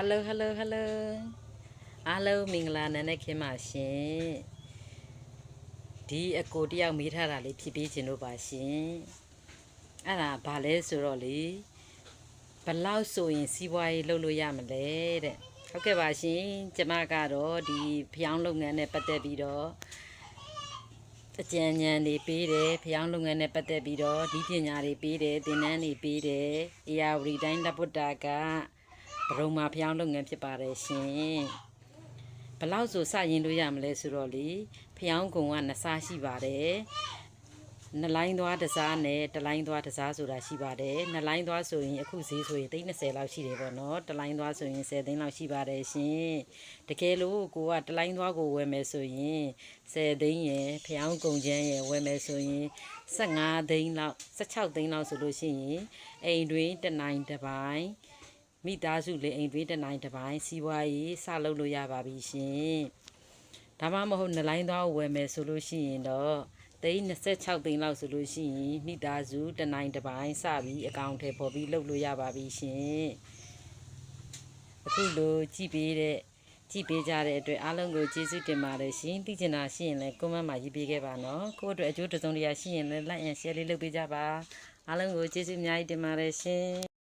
Hello hello hello အားလုံးမင်္ဂလာနံနက်ခင်းပါရှင်ဒီအကိုတယောက်မေးထားတာလေးဖြစ်ပြီးခြင်းလို့ပါရှင်အဲ့ဒါဘာလဲဆိုတော့လေဘလောက်ဆိုရင်စီးပွားရေးလုပ်လို့ရမလဲတဲ့ဟုတ်ကဲ့ပါရှင်ကျမကတော့ဒီဖျောင်းလုပ်ငန်းနဲ့ပတ်သက်ပြီးတော့အကြံဉာဏ်တွေပေးတယ်ဖျောင်းလုပ်ငန်းနဲ့ပတ်သက်ပြီးတော့ဒီပညာတွေပေးတယ်သင်တန်းတွေပေးတယ်အေယာဝတီတိုင်းတပ်ပုတ္တာကဘရုံမာဖျောင်းလုပ်ငန်းဖြစ်ပါတယ်ရှင်ဘလောက်ဆိုစရင်လို့ရမလဲဆိုတော့လေဖျောင်းကုံက2စားရှိပါတယ်2လိုင်းသွားတစ်စားနဲ့1လိုင်းသွားတစ်စားဆိုတာရှိပါတယ်2လိုင်းသွားဆိုရင်အခုဈေးဆိုရင်30လောက်ရှိတယ်ပေါ့နော်1လိုင်းသွားဆိုရင်10သိန်းလောက်ရှိပါတယ်ရှင်တကယ်လို့ကိုက1လိုင်းသွားကိုဝယ်မယ်ဆိုရင်10သိန်းရယ်ဖျောင်းကုံချမ်းရယ်ဝယ်မယ်ဆိုရင်15သိန်းလောက်16သိန်းလောက်ဆိုလို့ရှိရင်အိမ်တွင်1နိုင်တစ်ပိုင်းမိသားစုလေးအိမ်တွင်1နိုင်တစ်ပိုင်းစီးပွားရေးစလုပ်လို့ရပါပြီရှင်ဒါမှမဟုတ်2လိုင်းသွားကိုဝယ်မယ်ဆိုလို့ရှိရင်တော့26သိန်းလောက်ဆိုလို့ရှိရင်မိသားစု1နိုင်တစ်ပိုင်းစပြီးအကောင့်ထဲပေါ်ပြီးလုပ်လို့ရပါပြီရှင်အခုလိုကြည့်ပေးကြတဲ့အတွက်အားလုံးကိုကျေးဇူးတင်ပါတယ်ရှင်သိချင်တာရှိရင်လည်း comment မှာရေးပေးခဲ့ပါနော်ကိုယ့်အတွက်အကျိုးတစုံတရာရှိရင်လည်း like and share လေးလုပ်ပေးကြပါအားလုံးကိုကျေးဇူးအများကြီးတင်ပါတယ်ရှင်